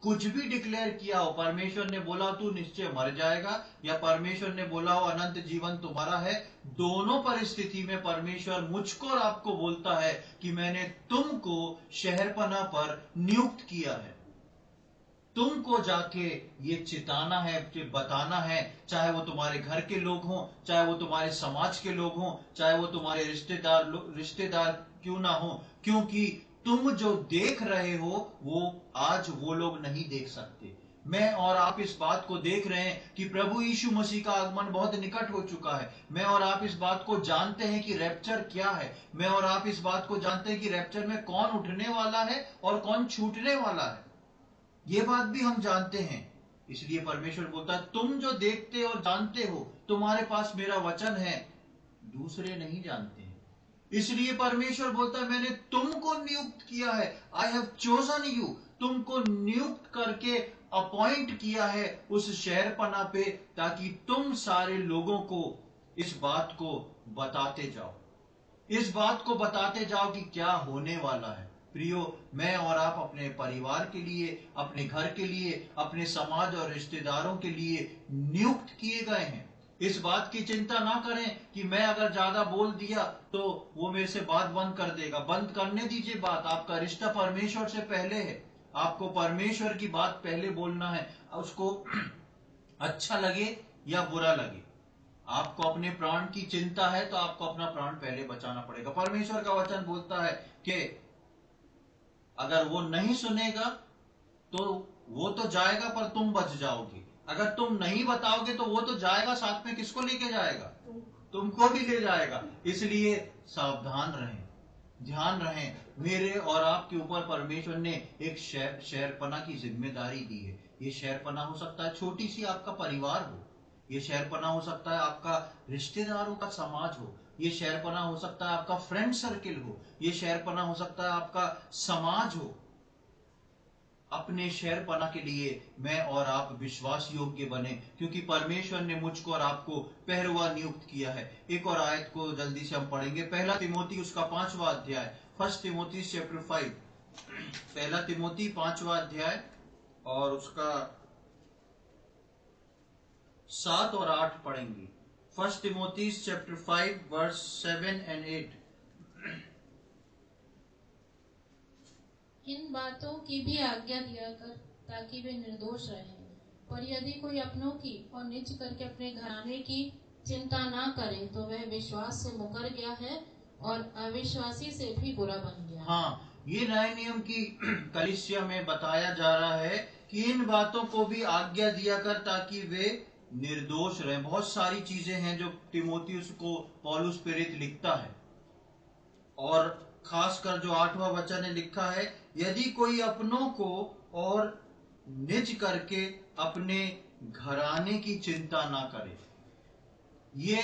कुछ भी डिक्लेयर किया हो, परमेश्वर ने बोला तू निश्चय मर जाएगा, या परमेश्वर ने बोला हो अनंत जीवन तुम्हारा है, दोनों परिस्थिति में परमेश्वर मुझको और आपको बोलता है कि मैंने तुमको शहरपना पर नियुक्त किया है। तुमको जाके ये चिताना है, बताना है, चाहे वो तुम्हारे घर के लोग हों, चाहे वो तुम्हारे समाज के लोग हों, चाहे वो तुम्हारे रिश्तेदार क्यों ना हो, क्योंकि तुम जो देख रहे हो वो आज वो लोग नहीं देख सकते। मैं और आप इस बात को देख रहे हैं कि प्रभु यीशु मसीह का आगमन बहुत निकट हो चुका है। मैं और आप इस बात को जानते हैं कि रैप्चर क्या है। मैं और आप इस बात को जानते हैं कि रैप्चर में कौन उठने वाला है और कौन छूटने वाला है। ये बात भी हम जानते हैं। इसलिए परमेश्वर बोलता है तुम जो देखते और जानते हो, तुम्हारे पास मेरा वचन है, दूसरे नहीं जानते हैं। इसलिए परमेश्वर बोलता है मैंने तुमको नियुक्त किया है, आई हैव चोजन यू, तुमको नियुक्त करके अपॉइंट किया है उस शहरपना पे, ताकि तुम सारे लोगों को इस बात को बताते जाओ, इस बात को बताते जाओ कि क्या होने वाला है। प्रियो, मैं और आप अपने परिवार के लिए, अपने घर के लिए, अपने समाज और रिश्तेदारों के लिए नियुक्त किए गए हैं। इस बात की चिंता ना करें कि मैं अगर ज्यादा बोल दिया तो वो मेरे से बात बंद कर देगा। बंद करने दीजिए बात। आपका रिश्ता परमेश्वर से पहले है। आपको परमेश्वर की बात पहले बोलना है, उसको अच्छा लगे या बुरा लगे। आपको अपने प्राण की चिंता है तो आपको अपना प्राण पहले बचाना पड़ेगा। परमेश्वर का वचन बोलता है कि अगर वो नहीं सुनेगा तो वो तो जाएगा पर तुम बच जाओगे। अगर तुम नहीं बताओगे तो वो तो जाएगा, साथ में किसको लेके जाएगा? तुमको भी ले जाएगा। इसलिए सावधान रहें, ध्यान रहें। मेरे और आपके ऊपर परमेश्वर ने एक शहरपना की जिम्मेदारी दी है। ये शहरपना हो सकता है छोटी सी आपका परिवार हो, ये शहरपना हो सकता है आपका रिश्तेदारों का समाज हो, ये शहरपना हो सकता है आपका फ्रेंड सर्किल हो, ये शहरपना हो सकता है आपका समाज हो। अपने शहरपना के लिए मैं और आप विश्वास योग्य बने, क्योंकि परमेश्वर ने मुझको और आपको पहरुआ नियुक्त किया है। एक और आयत को जल्दी से हम पढ़ेंगे, पहला तिमोथी उसका 5वां अध्याय, फर्स्ट तिमोथी चैप्टर 5, पहला तिमोथी 5वां अध्याय और उसका 7 और 8 पढ़ेंगे। First Timothy chapter 5 verse 7 and 8। इन बातों की भी आज्ञा दिया कर ताकि वे निर्दोष रहें। पर यदि कोई अपनों की और निज करके अपने घराने की चिंता ना करे तो वह विश्वास से मुकर गया है और अविश्वासी से भी बुरा बन गया। हाँ, ये नए नियम की कलीसिया में बताया जा रहा है कि इन बातों को भी आज्ञा दिया कर ताकि वे निर्दोष रहें। बहुत सारी चीजें हैं जो तिमोथियुस को पौलुस प्रेरित लिखता है, और खासकर जो 8वां वचन है लिखा है, यदि कोई अपनों को और निज करके अपने घराने की चिंता ना करे। ये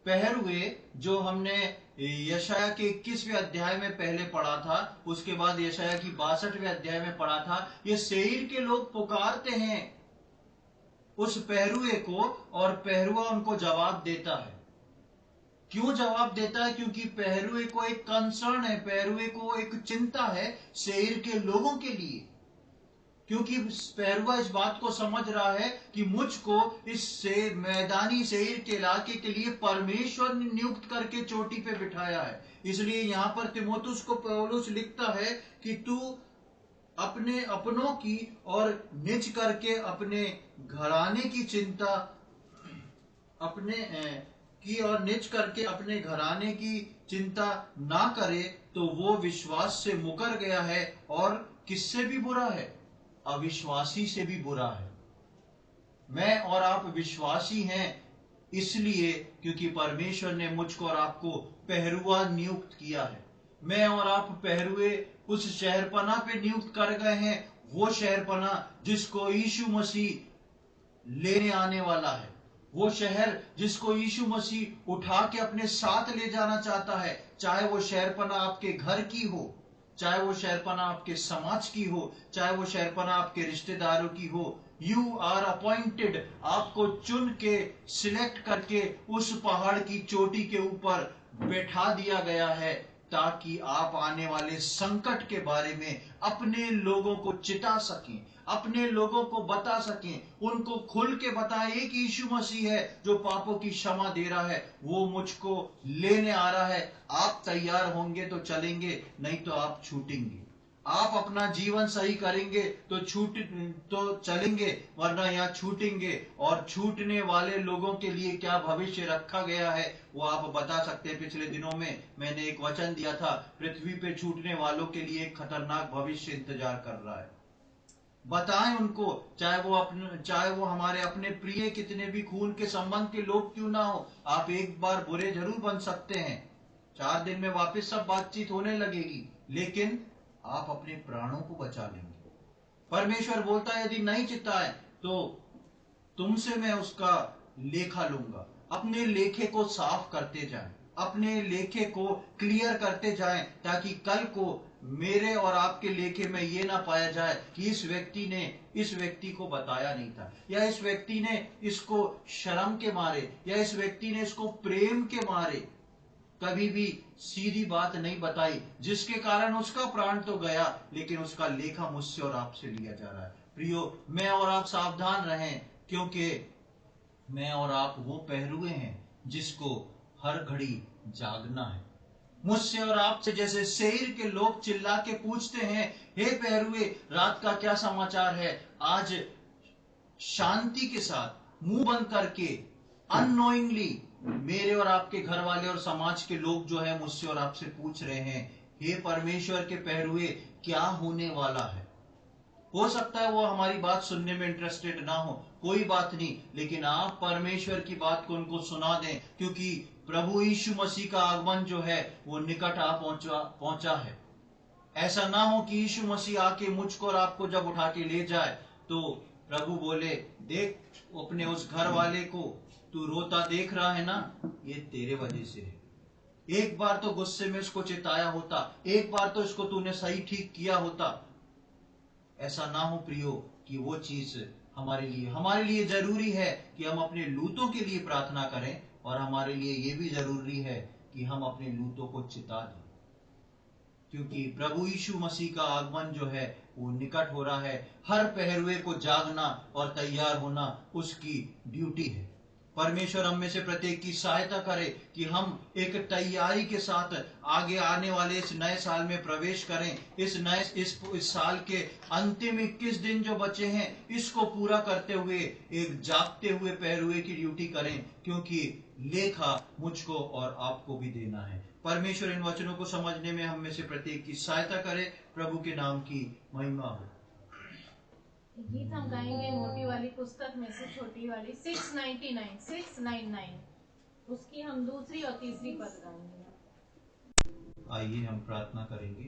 पहरुए जो हमने यशाया के 21वें अध्याय में पहले पढ़ा था, उसके बाद यशाया की 62वें अध्याय में पढ़ा था, ये सेईर के लोग पुकारते हैं उस पहरुए को, और पहरुआ उनको जवाब देता है। क्यों जवाब देता है? क्योंकि पहरुए को एक कंसर्न है, पहरुए को एक चिंता है सेईर के लोगों के लिए, क्योंकि पहरुआ इस बात को समझ रहा है कि मुझको इस से मैदानी सेईर के इलाके के लिए परमेश्वर ने नियुक्त करके चोटी पे बिठाया है। इसलिए यहाँ पर तिमोथियुस को पौलुस लिखता है कि तू अपने अपनों की और निज करके अपने घराने की चिंता अपने की और निज करके अपने घराने की चिंता ना करे तो वो विश्वास से मुकर गया है, और किससे भी बुरा है? अविश्वासी से भी बुरा है। मैं और आप विश्वासी हैं इसलिए क्योंकि परमेश्वर ने मुझको और आपको पहरुआ नियुक्त किया है। मैं और आप पहरुए उस शहरपना पे नियुक्त कर गए हैं, वो शहरपना जिसको यीशु मसीह लेने आने वाला है, वो शहर जिसको यीशु मसीह उठा के अपने साथ ले जाना चाहता है। चाहे वो शहरपना आपके घर की हो, चाहे वो शहरपना आपके समाज की हो, चाहे वो शहरपना आपके रिश्तेदारों की हो, यू आर अपॉइंटेड, आपको चुन के सिलेक्ट करके उस पहाड़ की चोटी के ऊपर बैठा दिया गया है, ताकि आप आने वाले संकट के बारे में अपने लोगों को चिता सकें, अपने लोगों को बता सकें, उनको खुल के बताएं एक यीशु मसीह है जो पापों की क्षमा दे रहा है, वो मुझको लेने आ रहा है। आप तैयार होंगे तो चलेंगे, नहीं तो आप छूटेंगे। आप अपना जीवन सही करेंगे तो चलेंगे, वरना यहाँ छूटेंगे। और छूटने वाले लोगों के लिए क्या भविष्य रखा गया है वो आप बता सकते हैं। पिछले दिनों में मैंने एक वचन दिया था, पृथ्वी पे छूटने वालों के लिए एक खतरनाक भविष्य इंतजार कर रहा है। बताएं उनको, चाहे वो हमारे अपने प्रिय कितने भी खून के संबंध के लोग क्यों ना हो, आप एक बार बुरे जरूर बन सकते हैं, 4 दिन में वापस सब बातचीत होने लगेगी, लेकिन आप अपने प्राणों को बचा लेंगे। परमेश्वर बोलता है यदि नहीं चिताए तो तुमसे मैं उसका लेखा लूंगा। अपने लेखे को साफ करते जाएं, अपने लेखे को क्लियर करते जाएं, ताकि कल को मेरे और आपके लेखे में ये ना पाया जाए कि इस व्यक्ति ने इस व्यक्ति को बताया नहीं था, या इस व्यक्ति ने इसको शर्म के मारे, या इस व्यक्ति ने इसको प्रेम के मारे कभी भी सीधी बात नहीं बताई, जिसके कारण उसका प्राण तो गया, लेकिन उसका लेखा मुझसे और आपसे लिया जा रहा है। प्रियो, मैं और आप सावधान रहें, क्योंकि मैं और आप वो पहरुए हैं जिसको हर घड़ी जागना है। मुझसे और आपसे जैसे सेईर के लोग चिल्ला के पूछते हैं, हे पहरुए रात का क्या समाचार है, आज शांति के साथ मुंह बंद करके अननोइंगली मेरे और आपके घर वाले और समाज के लोग जो है मुझसे और आपसे पूछ रहे हैं, हे परमेश्वर के पहरुए क्या होने वाला है। हो सकता है वो हमारी बात सुनने में इंटरेस्टेड ना हो, कोई बात नहीं, लेकिन आप परमेश्वर की बात को उनको सुना दें, क्योंकि प्रभु यीशु मसीह का आगमन जो है वो निकट आ पहुंचा है। ऐसा ना हो कि यीशु मसीह आके मुझको और आपको जब उठा के ले जाए तो प्रभु बोले, देख अपने उस घर वाले को तू रोता देख रहा है ना, ये तेरे वजह से है। एक बार तो गुस्से में उसको चिताया होता, एक बार तो इसको तूने सही ठीक किया होता। ऐसा ना हो प्रियो कि वो चीज हमारे लिए जरूरी है कि हम अपने लूतों के लिए प्रार्थना करें, और हमारे लिए ये भी जरूरी है कि हम अपने लूतों को चिता दें, क्योंकि प्रभु यीशु मसीह का आगमन जो है वो निकट हो रहा है। हर पहरुए को जागना और तैयार होना उसकी ड्यूटी है। परमेश्वर हम में से प्रत्येक की सहायता करे कि हम एक तैयारी के साथ आगे आने वाले इस नए साल में प्रवेश करें। इस साल के अंतिम 21 दिन जो बचे हैं, इसको पूरा करते हुए एक जागते हुए पहरुए की ड्यूटी करें, क्योंकि लेखा मुझको और आपको भी देना है। परमेश्वर इन वचनों को समझने में हम में से प्रत्येक की सहायता करे। प्रभु के नाम की महिमा हो। गीत हम गाएंगे मोटी वाली पुस्तक में से छोटी वाली 699 उसकी हम दूसरी और तीसरी पद गाएंगे। आइए हम प्रार्थना करेंगे।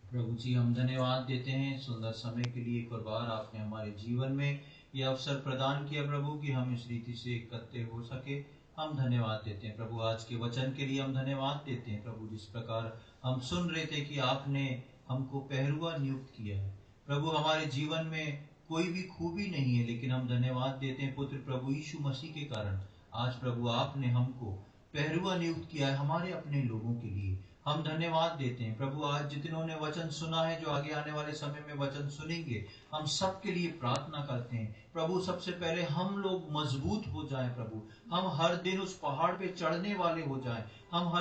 प्रभु जी, हम धन्यवाद देते हैं सुंदर समय के लिए। एक और बार आपने हमारे जीवन में यह अवसर प्रदान किया प्रभु कि हम इस रीति से इकट्ठे हो सके। हम धन्यवाद देते हैं प्रभु, आज के वचन के लिए हम धन्यवाद देते हैं प्रभु। जिस प्रकार हम सुन रहे थे कि आपने हमको पहरुआ नियुक्त किया है प्रभु, हमारे जीवन में कोई भी खूबी नहीं है, लेकिन हम धन्यवाद देते हैं पुत्र प्रभु यीशु मसीह के कारण आज प्रभु आपने हमको पहरुआ नियुक्त किया है हमारे अपने लोगों के लिए। हम धन्यवाद देते हैं प्रभु। आज जितनों ने वचन सुना है, जो आगे आने वाले समय में वचन सुनेंगे, हम सबके लिए प्रार्थना करते हैं प्रभु। सबसे पहले हम लोग मजबूत हो जाएं प्रभु, हम हर दिन उस पहाड़ पे चढ़ने वाले हो जाएं, हम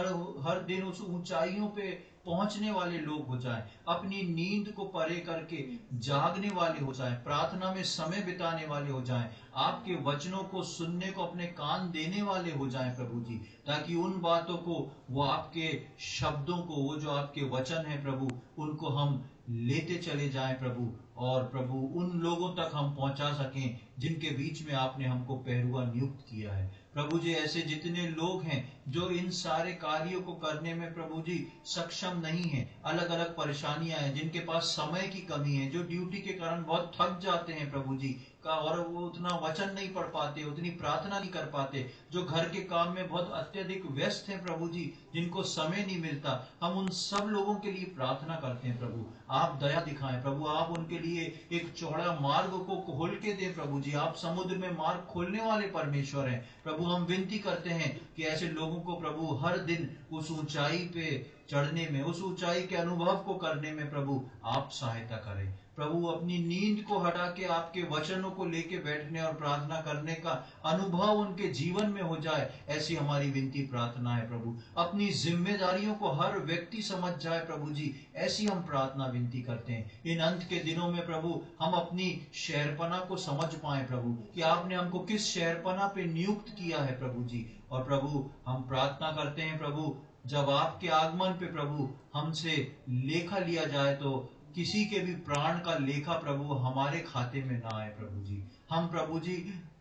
हर दिन उस ऊंचाइयों पे पहुंचने वाले लोग हो जाएं, अपनी नींद को परे करके जागने वाले हो जाएं, प्रार्थना में समय बिताने वाले हो जाएं, आपके वचनों को सुनने को अपने कान देने वाले हो जाएं प्रभु जी, ताकि उन बातों को, वो आपके शब्दों को, वो जो आपके वचन है प्रभु, उनको हम लेते चले जाएं प्रभु, और प्रभु उन लोगों तक हम पहुंचा सकें जिनके बीच में आपने हमको पहरुआ नियुक्त किया है प्रभु जी। ऐसे जितने लोग हैं जो इन सारे कार्यों को करने में प्रभु जी सक्षम नहीं है, अलग अलग परेशानियां हैं, जिनके पास समय की कमी है, जो ड्यूटी के कारण बहुत थक जाते हैं प्रभु जी का, और वो उतना वचन नहीं पढ़ पाते, उतनी प्रार्थना नहीं कर पाते, जो घर के काम में बहुत अत्यधिक व्यस्त हैं प्रभु जी, जिनको समय नहीं मिलता, हम उन सब लोगों के लिए प्रार्थना करते हैं प्रभु। आप दया दिखाएं प्रभु, आप उनके लिए एक चौड़ा मार्ग को खोल के दें प्रभु जी। आप समुद्र में मार्ग खोलने वाले परमेश्वर हैं प्रभु। हम विनती करते हैं कि ऐसे लोगों को प्रभु हर दिन उस ऊंचाई पे चढ़ने में, उस ऊंचाई के अनुभव को करने में प्रभु आप सहायता करें प्रभु। अपनी नींद को हटा के आपके वचनों को लेके बैठने और प्रार्थना करने का अनुभव उनके जीवन में हो जाए, ऐसी हमारी विनती प्रार्थना है प्रभु। अपनी जिम्मेदारियों को हर व्यक्ति समझ जाए प्रभु जी, ऐसी हम प्रार्थना विनती करते हैं। इन अंत के दिनों में प्रभु हम अपनी शहरपना को समझ पाए प्रभु, कि आपने हमको किस शहरपना पे नियुक्त किया है प्रभु जी। और प्रभु हम प्रार्थना करते हैं प्रभु, जब आपके आगमन पे प्रभु हमसे लेखा लिया जाए, तो किसी के भी प्राण का लेखा प्रभु हमारे खाते में ना आए प्रभु जी। हम प्रभु जी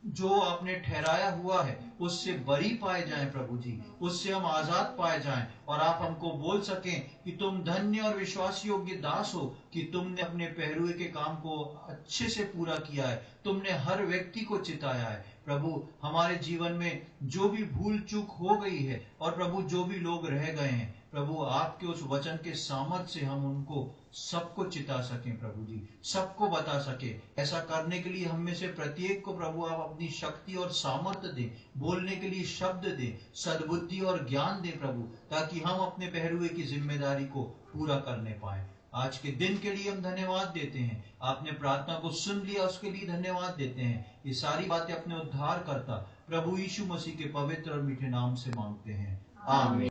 जो आपने ठहराया हुआ है उससे बरी पाए जाएं प्रभु जी, उससे हम आजाद पाए जाएं, और आप हमको बोल सकें कि तुम धन्य और विश्वास योग्य दास हो, कि तुमने अपने पहरुए के काम को अच्छे से पूरा किया है, तुमने हर व्यक्ति को चिताया है प्रभु। हमारे जीवन में जो भी भूल चूक हो गई है, और प्रभु जो भी लोग रह गए हैं प्रभु, आपके उस वचन के सामर्थ्य से हम उनको सबको चिता सकें प्रभु जी, सबको बता सके। ऐसा करने के लिए हम में से प्रत्येक को प्रभु आप अपनी शक्ति और सामर्थ्य दें, बोलने के लिए शब्द दें, सद्बुद्धि और ज्ञान दें प्रभु, ताकि हम अपने पहरुए की जिम्मेदारी को पूरा करने पाए। आज के दिन के लिए हम धन्यवाद देते हैं, आपने प्रार्थना को सुन लिया उसके लिए धन्यवाद देते हैं। ये सारी बातें अपने उद्धार करता प्रभु यीशु मसीह के पवित्र और मीठे नाम से मांगते हैं, आमीन।